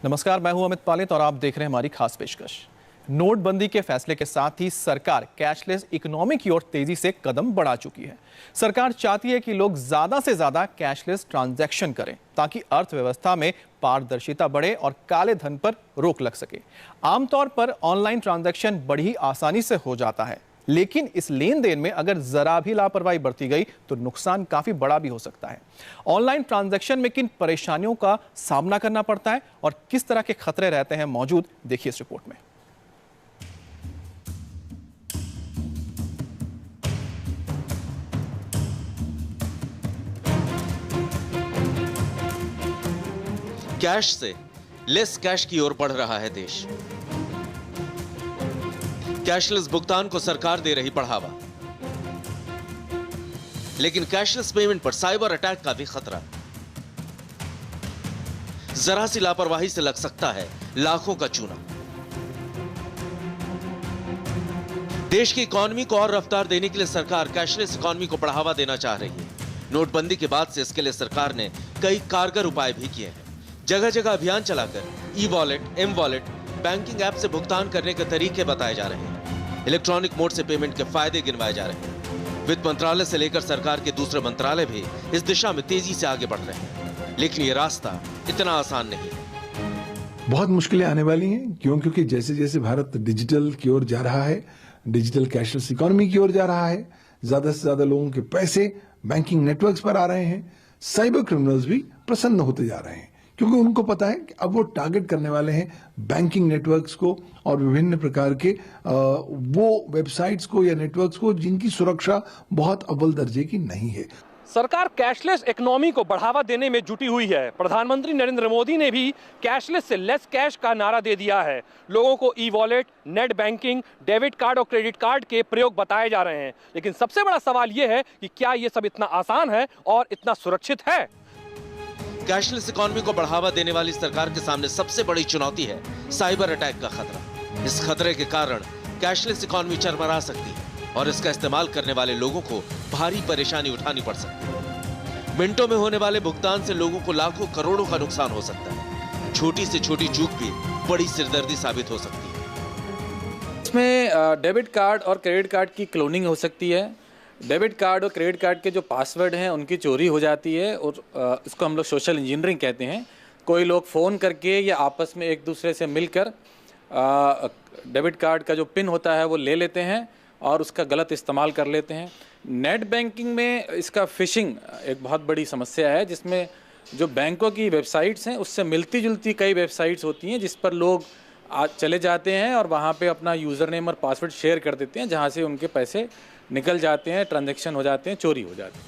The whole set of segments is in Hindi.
नमस्कार, मैं हूं अमित पालित और आप देख रहे हैं हमारी खास पेशकश। नोटबंदी के फैसले के साथ ही सरकार कैशलेस इकोनॉमी की ओर तेजी से कदम बढ़ा चुकी है। सरकार चाहती है कि लोग ज्यादा से ज्यादा कैशलेस ट्रांजैक्शन करें ताकि अर्थव्यवस्था में पारदर्शिता बढ़े और काले धन पर रोक लग सके। आमतौर पर ऑनलाइन ट्रांजैक्शन बड़ी आसानी से हो जाता है, लेकिन इस लेन देन में अगर जरा भी लापरवाही बरती गई तो नुकसान काफी बड़ा भी हो सकता है। ऑनलाइन ट्रांजैक्शन में किन परेशानियों का सामना करना पड़ता है और किस तरह के खतरे रहते हैं मौजूद, देखिए इस रिपोर्ट में। कैश से लेस कैश की ओर बढ़ रहा है देश। कैशलेस भुगतान को सरकार दे रही बढ़ावा, लेकिन कैशलेस पेमेंट पर साइबर अटैक का भी खतरा। जरा सी लापरवाही से लग सकता है लाखों का चूना। देश की इकोनॉमी को और रफ्तार देने के लिए सरकार कैशलेस इकोनॉमी को बढ़ावा देना चाह रही है। नोटबंदी के बाद से इसके लिए सरकार ने कई कारगर उपाय भी किए हैं। जगह जगह अभियान चलाकर e wallet, m wallet, banking app से भुगतान करने के तरीके बताए जा रहे हैं। इलेक्ट्रॉनिक मोड से पेमेंट के फायदे गिनवाए जा रहे हैं। वित्त मंत्रालय से लेकर सरकार के दूसरे मंत्रालय भी इस दिशा में तेजी से आगे बढ़ रहे हैं, लेकिन ये रास्ता इतना आसान नहीं है। बहुत मुश्किलें आने वाली हैं, क्योंकि जैसे जैसे भारत डिजिटल की ओर जा रहा है, डिजिटल कैशलेस इकोनॉमी की ओर जा रहा है, ज्यादा से ज्यादा लोगों के पैसे बैंकिंग नेटवर्क्स पर आ रहे हैं। साइबर क्रिमिनल्स भी प्रसन्न होते जा रहे हैं, क्योंकि उनको पता है कि अब वो टारगेट करने वाले हैं बैंकिंग नेटवर्क्स को और विभिन्न प्रकार के वो वेबसाइट्स को या नेटवर्क्स को जिनकी सुरक्षा बहुत अव्वल दर्जे की नहीं है। सरकार कैशलेस इकोनॉमी को बढ़ावा देने में जुटी हुई है। प्रधानमंत्री नरेंद्र मोदी ने भी कैशलेस से लेस कैश का नारा दे दिया है। लोगों को e wallet, net banking, debit card और क्रेडिट कार्ड के प्रयोग बताए जा रहे हैं, लेकिन सबसे बड़ा सवाल यह है कि क्या ये सब इतना आसान है और इतना सुरक्षित है? कैशलेस इकोनॉमी को बढ़ावा देने वाली सरकार के सामने सबसे बड़ी चुनौती है साइबर अटैक का खतरा। इस खतरे के कारण कैशलेस इकोनॉमी चरमरा सकती है और इसका इस्तेमाल करने वाले लोगों को भारी परेशानी उठानी पड़ सकती है। मिनटों में होने वाले भुगतान से लोगों को लाखों करोड़ों का नुकसान हो सकता है। छोटी से छोटी चूक भी बड़ी सिरदर्दी साबित हो सकती है। इसमें डेबिट कार्ड और क्रेडिट कार्ड की क्लोनिंग हो सकती है। डेबिट कार्ड और क्रेडिट कार्ड के जो पासवर्ड हैं उनकी चोरी हो जाती है और इसको हम लोग सोशल इंजीनियरिंग कहते हैं। कोई लोग फ़ोन करके या आपस में एक दूसरे से मिलकर डेबिट कार्ड का जो पिन होता है वो ले लेते हैं और उसका गलत इस्तेमाल कर लेते हैं। नेट बैंकिंग में इसका फिशिंग एक बहुत बड़ी समस्या है, जिसमें जो बैंकों की वेबसाइट्स हैं उससे मिलती जुलती कई वेबसाइट्स होती हैं जिस पर लोग चले जाते हैं और वहाँ पे अपना यूज़र नेम और पासवर्ड शेयर कर देते हैं, जहाँ से उनके पैसे निकल जाते हैं, ट्रांजैक्शन हो जाते हैं, चोरी हो जाती है।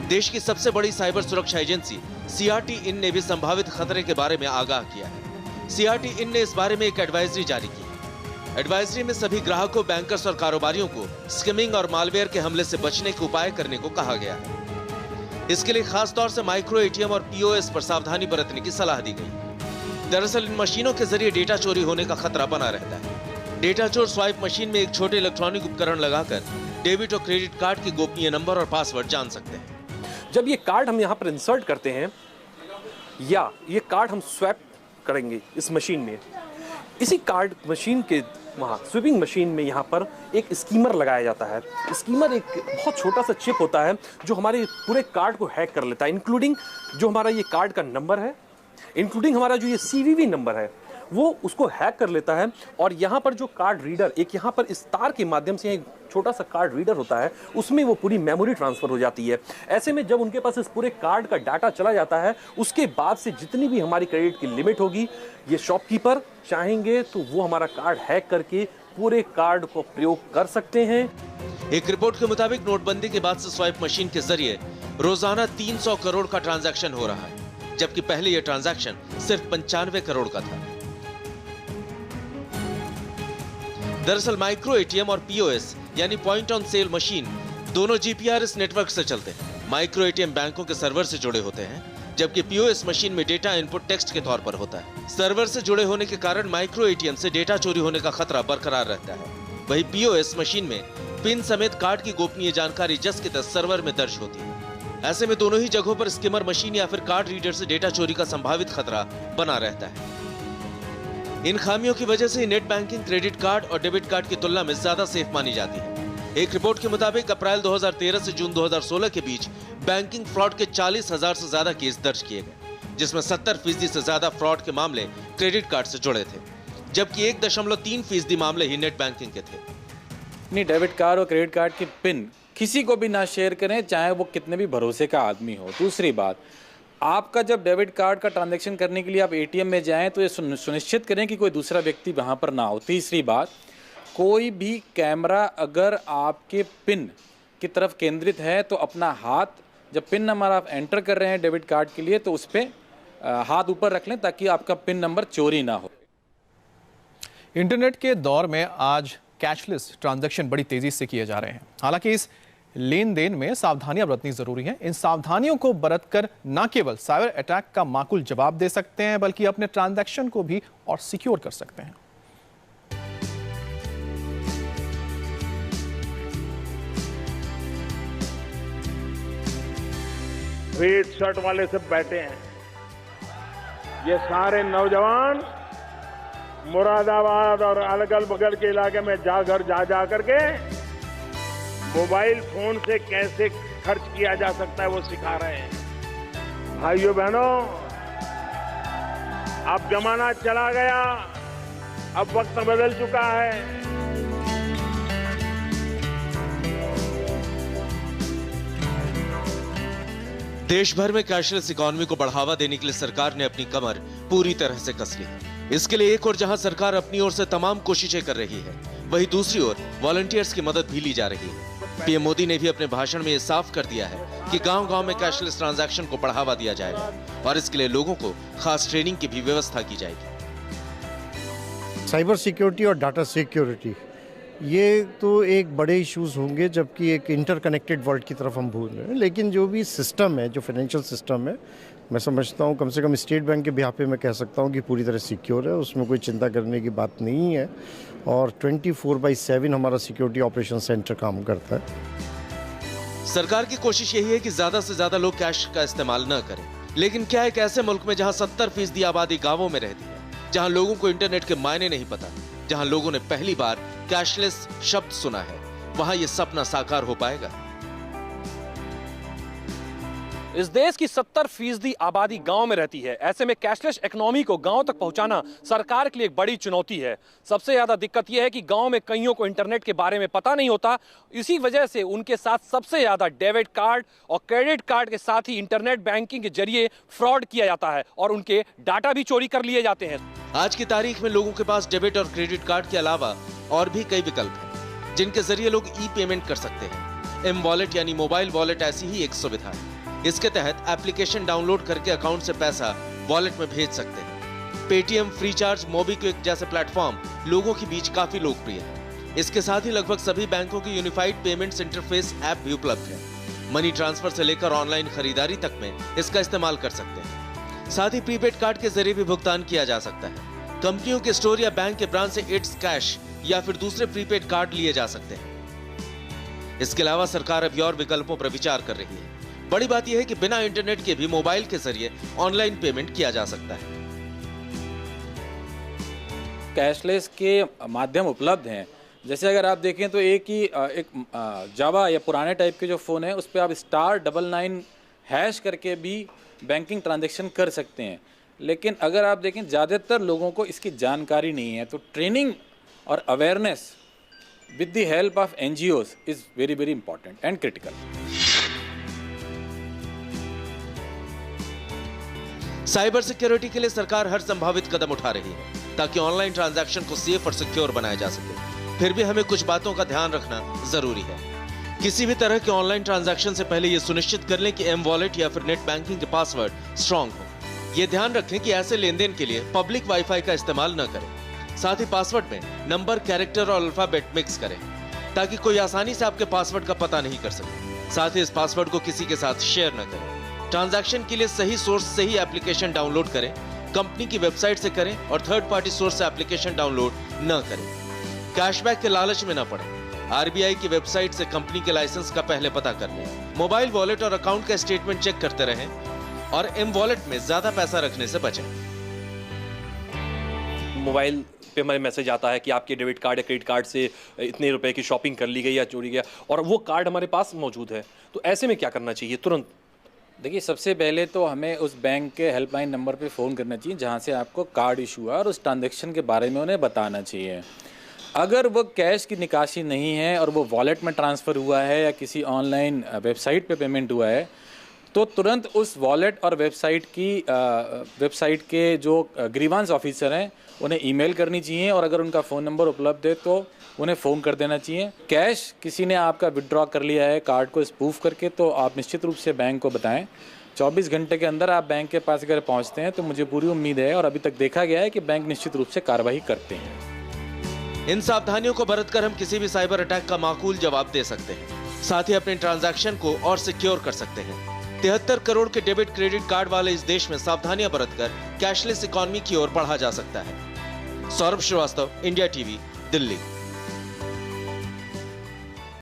देश की सबसे बड़ी साइबर सुरक्षा एजेंसी सीआरटी इन ने भी संभावित खतरे के बारे में आगाह किया है। सीआरटी इन ने इस बारे में एक एडवाइजरी जारी की है। एडवाइजरी में सभी ग्राहकों, बैंकर्स और कारोबारियों को स्किमिंग और मालवेयर के हमले से बचने के उपाय करने को कहा गया है। इसके लिए खास तौर से माइक्रो एटीएम और पीओएस पर सावधानी बरतने की सलाह दी गई। दरअसल इन मशीनों के जरिए डेटा चोरी होने का खतरा बना रहता है। डेटा चोर स्वाइप मशीन में एक छोटे इलेक्ट्रॉनिक उपकरण लगाकर डेबिट और क्रेडिट कार्ड की गोपनीय नंबर और पासवर्ड जान सकते हैं। जब ये कार्ड हम यहाँ पर इंसर्ट करते हैं या ये कार्ड हम स्वैप करेंगे इस मशीन में, इसी कार्ड मशीन के वहाँ स्विपिंग मशीन में यहाँ पर एक स्कीमर लगाया जाता है। स्कीमर एक बहुत छोटा सा चिप होता है जो हमारे पूरे कार्ड को हैक कर लेता है, इंक्लूडिंग जो हमारा ये कार्ड का नंबर है, इंक्लूडिंग हमारा जो ये सीवीवी नंबर है, वो उसको हैक कर लेता है। और यहाँ पर जो कार्ड रीडर, एक यहाँ पर इस तार के माध्यम से एक छोटा सा कार्ड रीडर होता है, उसमें वो पूरी मेमोरी ट्रांसफर हो जाती है। ऐसे में जब उनके पास इस पूरे कार्ड का डाटा चला जाता है, उसके बाद से जितनी भी हमारी क्रेडिट की लिमिट होगी, ये शॉपकीपर चाहेंगे तो वो हमारा कार्ड हैक करके पूरे कार्ड को प्रयोग कर सकते हैं। एक रिपोर्ट के मुताबिक नोटबंदी के बाद से स्वाइप मशीन के जरिए रोजाना 300 करोड़ का ट्रांजैक्शन हो रहा है, जबकि पहले यह ट्रांजैक्शन सिर्फ 95 करोड़ का था। दरअसल माइक्रो एटीएम और पीओएस यानी पॉइंट ऑन सेल मशीन दोनों जीपीआरएस नेटवर्क से चलते हैं। माइक्रो एटीएम बैंकों के सर्वर से जुड़े होते हैं, जबकि पीओएस मशीन में डेटा इनपुट टेक्स्ट के तौर पर होता है। सर्वर से जुड़े होने के कारण माइक्रो एटीएम से डेटा चोरी होने का खतरा बरकरार रहता है। वहीं पीओएस मशीन में पिन समेत कार्ड की गोपनीय जानकारी जस के तस सर्वर में दर्ज होती है। ऐसे में दोनों ही जगहों पर स्किमर मशीन या फिर कार्ड रीडर से डेटा चोरी का संभावित खतरा बना रहता है। इन खामियों की वजह से नेट बैंकिंग क्रेडिट कार्ड और डेबिट कार्ड की तुलना में ज्यादा सेफ मानी जाती है। एक रिपोर्ट के मुताबिक अप्रैल 2013 से जून 2016 के बीच बैंकिंग फ्रॉड के 40,000 से ज्यादा केस दर्ज किए गए, जिसमें 70% से ज्यादा फ्रॉड के मामले क्रेडिट कार्ड से जुड़े थे, जबकि 1.3% मामले ही नेट बैंकिंग के थे। अपनी डेबिट कार्ड और क्रेडिट कार्ड की पिन किसी को भी ना शेयर करें, चाहे वो कितने भी भरोसे का आदमी हो। दूसरी बात, आपका जब डेबिट कार्ड का ट्रांजैक्शन करने के लिए आप एटीएम में जाएं तो ये सुनिश्चित करें कि कोई दूसरा व्यक्ति वहां पर ना हो। तीसरी बात, कोई भी कैमरा अगर आपके पिन की तरफ केंद्रित है तो अपना हाथ, जब पिन नंबर आप एंटर कर रहे हैं डेबिट कार्ड के लिए, तो उस पर हाथ ऊपर रख लें ताकि आपका पिन नंबर चोरी ना हो। इंटरनेट के दौर में आज कैशलेस ट्रांजैक्शन बड़ी तेजी से किए जा रहे हैं। हालांकि इस लेन देन में सावधानियां बरतनी जरूरी हैं। इन सावधानियों को बरतकर न केवल साइबर अटैक का माकूल जवाब दे सकते हैं, बल्कि अपने ट्रांजैक्शन को भी और सिक्योर कर सकते हैं। रेड शर्ट वाले सब बैठे हैं, ये सारे नौजवान मुरादाबाद और अगल बगल के इलाके में जा करके मोबाइल फोन से कैसे खर्च किया जा सकता है वो सिखा रहे हैं। भाइयों बहनों, अब जमाना चला गया, अब वक्त बदल चुका है। देश भर में कैशलेस इकोनॉमी को बढ़ावा देने के लिए सरकार ने अपनी कमर पूरी तरह से कस ली है। इसके लिए एक ओर जहां सरकार अपनी ओर से तमाम कोशिशें कर रही है, वहीं दूसरी ओर वॉलंटियर्स की मदद भी ली जा रही है। पीएम मोदी ने भी अपने भाषण में ये साफ कर दिया है कि गांव-गांव में कैशलेस ट्रांजैक्शन को बढ़ावा दिया जाएगा और इसके लिए लोगों को खास ट्रेनिंग की भी व्यवस्था की जाएगी। साइबर सिक्योरिटी और डाटा सिक्योरिटी, ये तो एक बड़े इश्यूज होंगे, जबकि एक इंटरकनेक्टेड वर्ल्ड की तरफ हम भूल रहे हैं। लेकिन जो भी सिस्टम है, जो फाइनेंशियल सिस्टम है, मैं समझता हूँ कम से कम स्टेट बैंक के बिहाफ पे मैं कह सकता हूँ कि पूरी तरह सिक्योर है, उसमें कोई चिंता करने की बात नहीं है। और 24/7 हमारा सिक्योरिटी ऑपरेशन सेंटर काम करता है। सरकार की कोशिश यही है कि ज्यादा से ज्यादा लोग कैश का इस्तेमाल न करें। लेकिन क्या एक ऐसे मुल्क में जहां 70% आबादी गांवों में रहती है, जहां लोगों को इंटरनेट के मायने नहीं पता, जहां लोगों ने पहली बार कैशलेस शब्द सुना है, वहां यह सपना साकार हो पाएगा? इस देश की 70% आबादी गांव में रहती है। ऐसे में कैशलेस इकोनॉमी को गांव तक पहुंचाना सरकार के लिए एक बड़ी चुनौती है। सबसे ज्यादा दिक्कत यह है कि गांव में कईयों को इंटरनेट के बारे में पता नहीं होता। इसी वजह से उनके साथ सबसे ज्यादा डेबिट कार्ड और क्रेडिट कार्ड के साथ ही इंटरनेट बैंकिंग के जरिए फ्रॉड किया जाता है और उनके डाटा भी चोरी कर लिए जाते हैं। आज की तारीख में लोगों के पास डेबिट और क्रेडिट कार्ड के अलावा और भी कई विकल्प हैं, जिनके जरिए लोग ई पेमेंट कर सकते हैं। एम वॉलेट यानी मोबाइल वॉलेट ऐसी ही एक सुविधा है। इसके तहत एप्लीकेशन डाउनलोड करके अकाउंट से पैसा वॉलेट में भेज सकते हैं। पेटीएम, फ्रीचार्ज, मोबीक्विक जैसे प्लेटफॉर्म लोगों के बीच काफी लोकप्रिय है। इसके साथ ही लगभग सभी बैंकों की यूनिफाइड पेमेंट्स इंटरफेस ऐप भी उपलब्ध है। मनी ट्रांसफर से लेकर ऑनलाइन खरीदारी तक में इसका इस्तेमाल कर सकते हैं। साथ ही प्रीपेड कार्ड के जरिए भी भुगतान किया जा सकता है। कंपनियों के स्टोर या बैंक के ब्रांच से इट्स कैश या फिर दूसरे प्रीपेड कार्ड लिए जा सकते हैं। इसके अलावा सरकार अभी और विकल्पों पर विचार कर रही है। बड़ी बात यह है कि बिना इंटरनेट के भी मोबाइल के जरिए ऑनलाइन पेमेंट किया जा सकता है। कैशलेस के माध्यम उपलब्ध हैं। जैसे अगर आप देखें तो एक जावा या पुराने टाइप के जो फ़ोन है, उस पर आप *99# करके भी बैंकिंग ट्रांजैक्शन कर सकते हैं। लेकिन अगर आप देखें, ज़्यादातर लोगों को इसकी जानकारी नहीं है, तो ट्रेनिंग और awareness with the help of NGOs is very very important and critical. Cyber security के लिए सरकार हर संभावित कदम उठा रही है ताकि ऑनलाइन ट्रांजैक्शन को सेफ और सिक्योर बनाया जा सके। फिर भी हमें कुछ बातों का ध्यान रखना जरूरी है। किसी भी तरह के ऑनलाइन ट्रांजैक्शन से पहले यह सुनिश्चित कर लें कि एम वॉलेट या फिर नेट बैंकिंग के पासवर्ड स्ट्रांग हो। यह ध्यान रखें कि ऐसे लेनदेन के लिए पब्लिक वाईफाई का इस्तेमाल न करें। साथ ही पासवर्ड में नंबर, कैरेक्टर और अल्फाबेट मिक्स करें ताकि कोई आसानी से आपके पासवर्ड का पता नहीं कर सके। साथ ही इस पासवर्ड को किसी के साथ शेयर न करें। ट्रांजैक्शन के लिए सही सोर्स से ही एप्लीकेशन डाउनलोड करें। कंपनी की वेबसाइट से करें और थर्ड पार्टी सोर्स से एप्लीकेशन डाउनलोड न करें। कैशबैक के लालच में न पड़ें। RBI की वेबसाइट से कंपनी के लाइसेंस का पहले पता कर लें। मोबाइल वॉलेट और अकाउंट का स्टेटमेंट चेक करते रहें और एम वॉलेट में ज्यादा पैसा रखने से बचें। मोबाइल पे हमें मैसेज आता है कि आपके डेबिट कार्ड या क्रेडिट कार्ड से इतने रुपए की शॉपिंग कर ली गई या चोरी गया, और वो कार्ड हमारे पास मौजूद है, तो ऐसे में क्या करना चाहिए तुरंत? देखिए, सबसे पहले तो हमें उस बैंक के हेल्पलाइन नंबर पे फ़ोन करना चाहिए जहाँ से आपको कार्ड इशू हुआ, और उस ट्रांजैक्शन के बारे में उन्हें बताना चाहिए। अगर वो कैश की निकासी नहीं है और वो वॉलेट में ट्रांसफ़र हुआ है या किसी ऑनलाइन वेबसाइट पे पेमेंट हुआ है, तो तुरंत उस वॉलेट और वेबसाइट के जो ग्रीवांस ऑफिसर हैं उन्हें ईमेल करनी चाहिए, और अगर उनका फ़ोन नंबर उपलब्ध है तो उन्हें फ़ोन कर देना चाहिए। कैश किसी ने आपका विड्रॉ कर लिया है कार्ड को स्पूफ करके, तो आप निश्चित रूप से बैंक को बताएं। 24 घंटे के अंदर आप बैंक के पास अगर पहुंचते हैं तो मुझे पूरी उम्मीद है, और अभी तक देखा गया है कि बैंक निश्चित रूप से कार्रवाई करते हैं। इन सावधानियों को बरतकर हम किसी भी साइबर अटैक का माकूल जवाब दे सकते हैं, साथ ही अपने ट्रांजैक्शन को और सिक्योर कर सकते हैं। 73 करोड़ के डेबिट क्रेडिट कार्ड वाले इस देश में सावधानियां बरतकर कैशलेस इकोनॉमी की ओर बढ़ा जा सकता है। Saurabh Srivastava, India TV, Delhi.